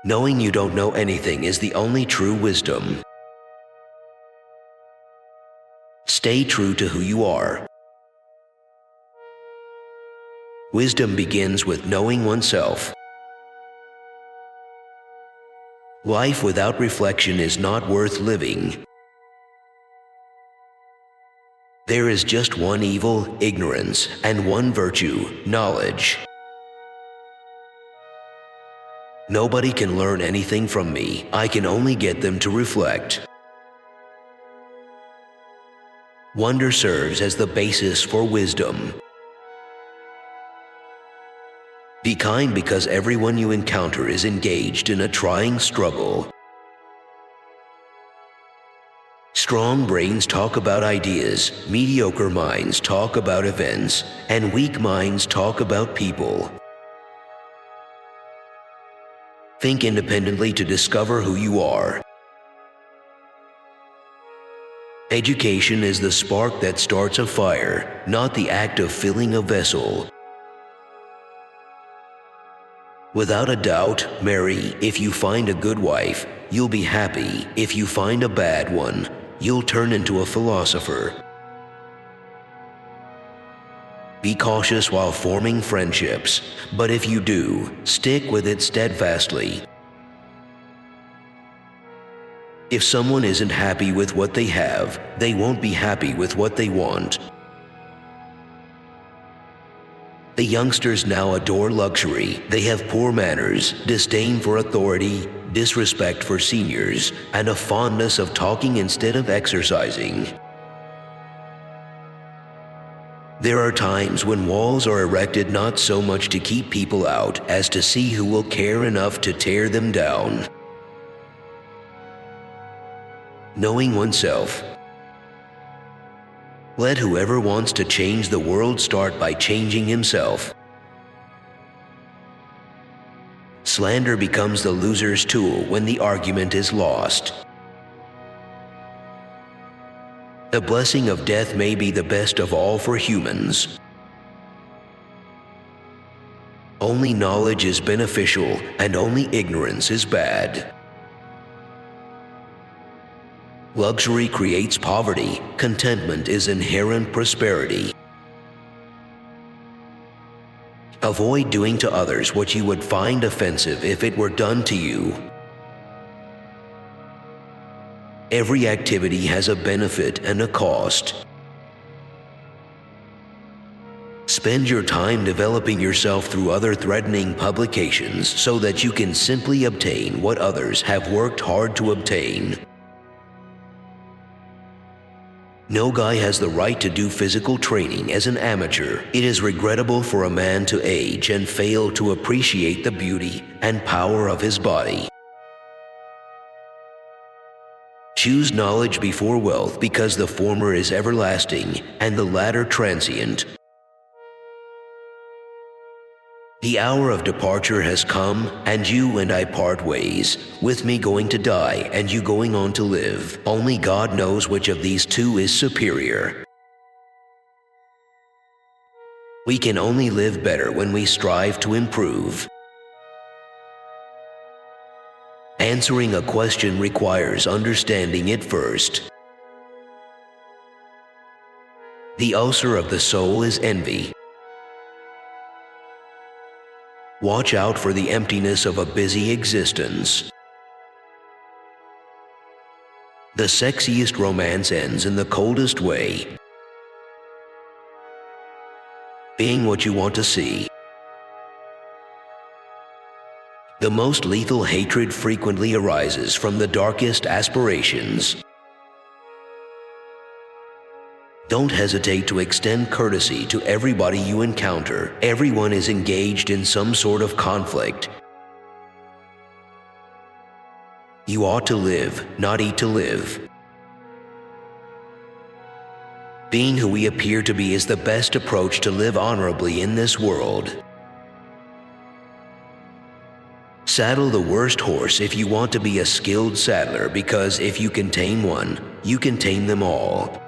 Knowing you don't know anything is the only true wisdom. Stay true to who you are. Wisdom begins with knowing oneself. Life without reflection is not worth living. There is just one evil, ignorance, and one virtue, knowledge. Nobody can learn anything from me. I can only get them to reflect. Wonder serves as the basis for wisdom. Be kind because everyone you encounter is engaged in a trying struggle. Strong brains talk about ideas, mediocre minds talk about events, and weak minds talk about people. Think independently to discover who you are. Education is the spark that starts a fire, not the act of filling a vessel. Without a doubt, marry. If you find a good wife, you'll be happy. If you find a bad one, you'll turn into a philosopher. Be cautious while forming friendships, but if you do, stick with it steadfastly. If someone isn't happy with what they have, they won't be happy with what they want. The youngsters now adore luxury. They have poor manners, disdain for authority, disrespect for seniors, and a fondness of talking instead of exercising. There are times when walls are erected not so much to keep people out as to see who will care enough to tear them down. Knowing oneself. Let whoever wants to change the world start by changing himself. Slander becomes the loser's tool when the argument is lost. The blessing of death may be the best of all for humans. Only knowledge is beneficial and only ignorance is bad. Luxury creates poverty. Contentment is inherent prosperity. Avoid doing to others what you would find offensive if it were done to you. Every activity has a benefit and a cost. Spend your time developing yourself through other threatening publications so that you can simply obtain what others have worked hard to obtain. No guy has the right to do physical training as an amateur. It is regrettable for a man to age and fail to appreciate the beauty and power of his body. Choose knowledge before wealth because the former is everlasting and the latter transient. The hour of departure has come, and you and I part ways, with me going to die and you going on to live. Only God knows which of these two is superior. We can only live better when we strive to improve. Answering a question requires understanding it first. The ulcer of the soul is envy. Watch out for the emptiness of a busy existence. The sexiest romance ends in the coldest way. Being what you want to see. The most lethal hatred frequently arises from the darkest aspirations. Don't hesitate to extend courtesy to everybody you encounter. Everyone is engaged in some sort of conflict. You ought to live, not eat to live. Being who we appear to be is the best approach to live honorably in this world. Saddle the worst horse if you want to be a skilled saddler, because if you can tame one, you can tame them all.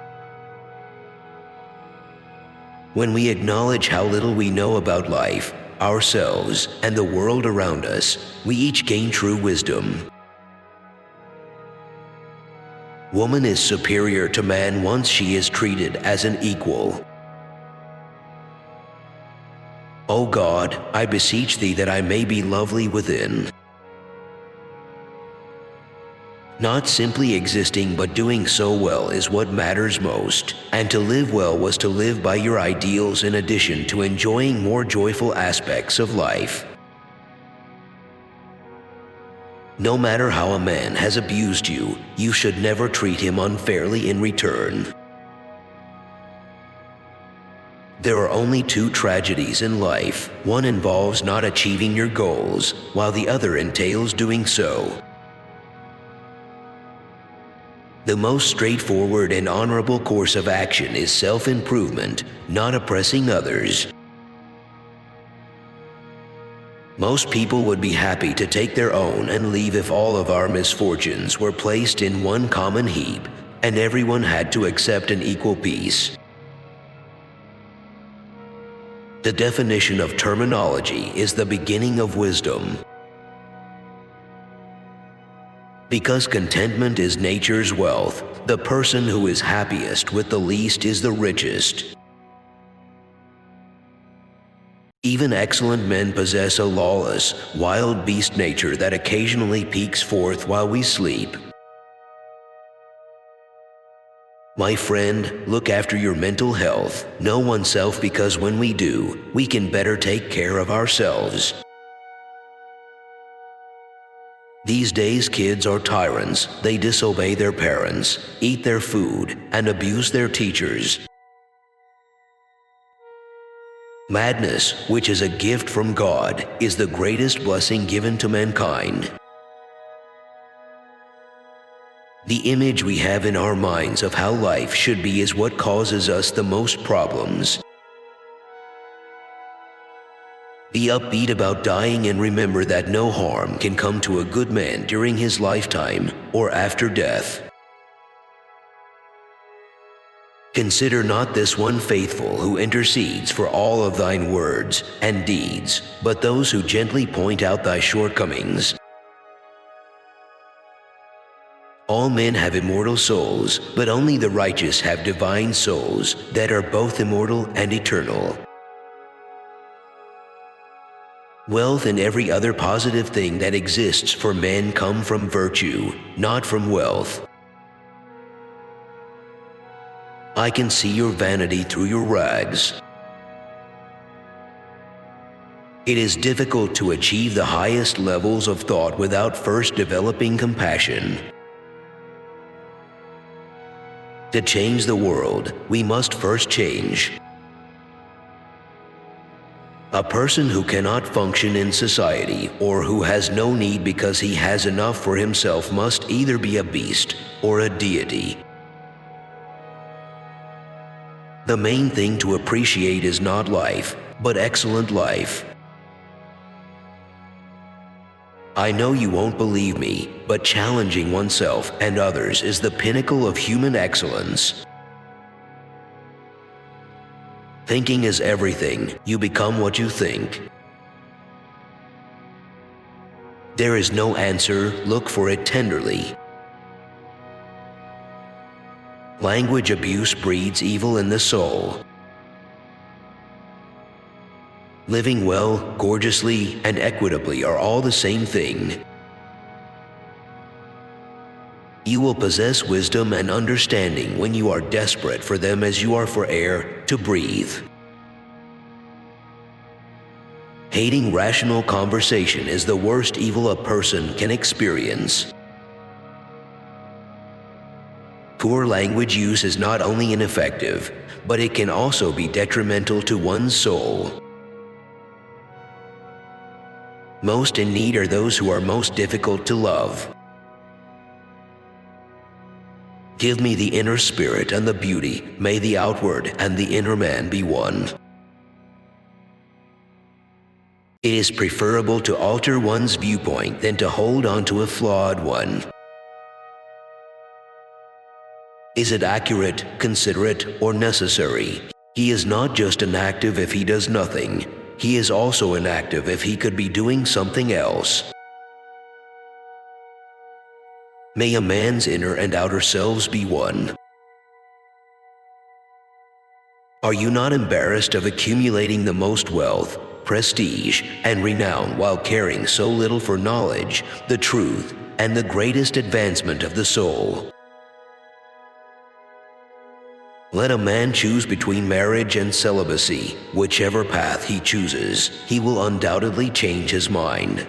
When we acknowledge how little we know about life, ourselves, and the world around us, we each gain true wisdom. Woman is superior to man once she is treated as an equal. O God, I beseech thee that I may be lovely within. Not simply existing but doing so well is what matters most, and to live well was to live by your ideals in addition to enjoying more joyful aspects of life. No matter how a man has abused you, you should never treat him unfairly in return. There are only two tragedies in life. One involves not achieving your goals, while the other entails doing so. The most straightforward and honorable course of action is self-improvement, not oppressing others. Most people would be happy to take their own and leave if all of our misfortunes were placed in one common heap, and everyone had to accept an equal piece. The definition of terminology is the beginning of wisdom. Because contentment is nature's wealth, the person who is happiest with the least is the richest. Even excellent men possess a lawless, wild beast nature that occasionally peeks forth while we sleep. My friend, look after your mental health. Know oneself, because when we do, we can better take care of ourselves. These days, kids are tyrants. They disobey their parents, eat their food, and abuse their teachers. Madness, which is a gift from God, is the greatest blessing given to mankind. The image we have in our minds of how life should be is what causes us the most problems. Be upbeat about dying and remember that no harm can come to a good man during his lifetime or after death. Consider not this one faithful who intercedes for all of thine words and deeds, but those who gently point out thy shortcomings. All men have immortal souls, but only the righteous have divine souls that are both immortal and eternal. Wealth and every other positive thing that exists for men come from virtue, not from wealth. I can see your vanity through your rags. It is difficult to achieve the highest levels of thought without first developing compassion. To change the world, we must first change. A person who cannot function in society or who has no need because he has enough for himself must either be a beast or a deity. The main thing to appreciate is not life, but excellent life. I know you won't believe me, but challenging oneself and others is the pinnacle of human excellence. Thinking is everything. You become what you think. There is no answer. Look for it tenderly. Language abuse breeds evil in the soul. Living well, gorgeously, and equitably are all the same thing. You will possess wisdom and understanding when you are desperate for them as you are for air to breathe. Hating rational conversation is the worst evil a person can experience. Poor language use is not only ineffective, but it can also be detrimental to one's soul. Most in need are those who are most difficult to love. Give me the inner spirit and the beauty. May the outward and the inner man be one. It is preferable to alter one's viewpoint than to hold on to a flawed one. Is it accurate, considerate, or necessary? He is not just inactive if he does nothing. he is also inactive if he could be doing something else. May a man's inner and outer selves be one. Are you not embarrassed of accumulating the most wealth, prestige, and renown while caring so little for knowledge, the truth, and the greatest advancement of the soul? Let a man choose between marriage and celibacy. Whichever path he chooses, he will undoubtedly change his mind.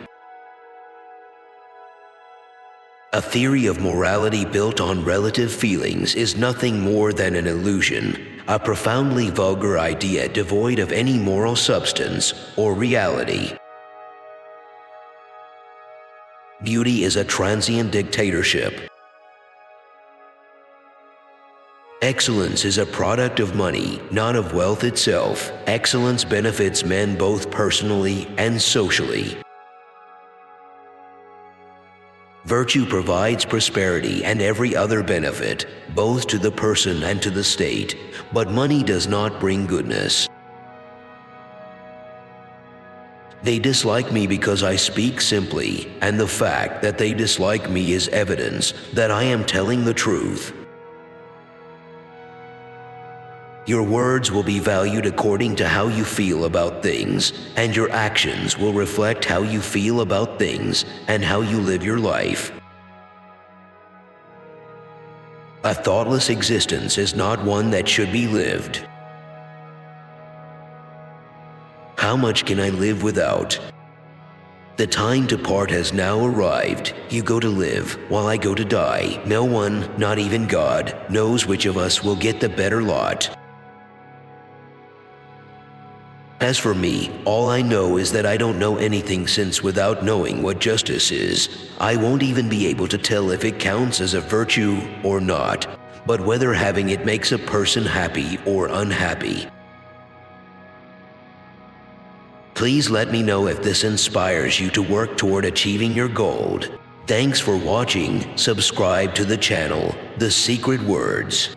A theory of morality built on relative feelings is nothing more than an illusion, a profoundly vulgar idea devoid of any moral substance or reality. Beauty is a transient dictatorship. Excellence is a product of money, not of wealth itself. Excellence benefits men both personally and socially. Virtue provides prosperity and every other benefit, both to the person and to the state, but money does not bring goodness. They dislike me because I speak simply, and the fact that they dislike me is evidence that I am telling the truth. Your words will be valued according to how you feel about things, and your actions will reflect how you feel about things and how you live your life. A thoughtless existence is not one that should be lived. How much can I live without? The time to part has now arrived. You go to live, while I go to die. No one, not even God, knows which of us will get the better lot. As for me, all I know is that I don't know anything, since without knowing what justice is, I won't even be able to tell if it counts as a virtue or not, but whether having it makes a person happy or unhappy. Please let me know if this inspires you to work toward achieving your goal. Thanks for watching. Subscribe to the channel, The Secret Words.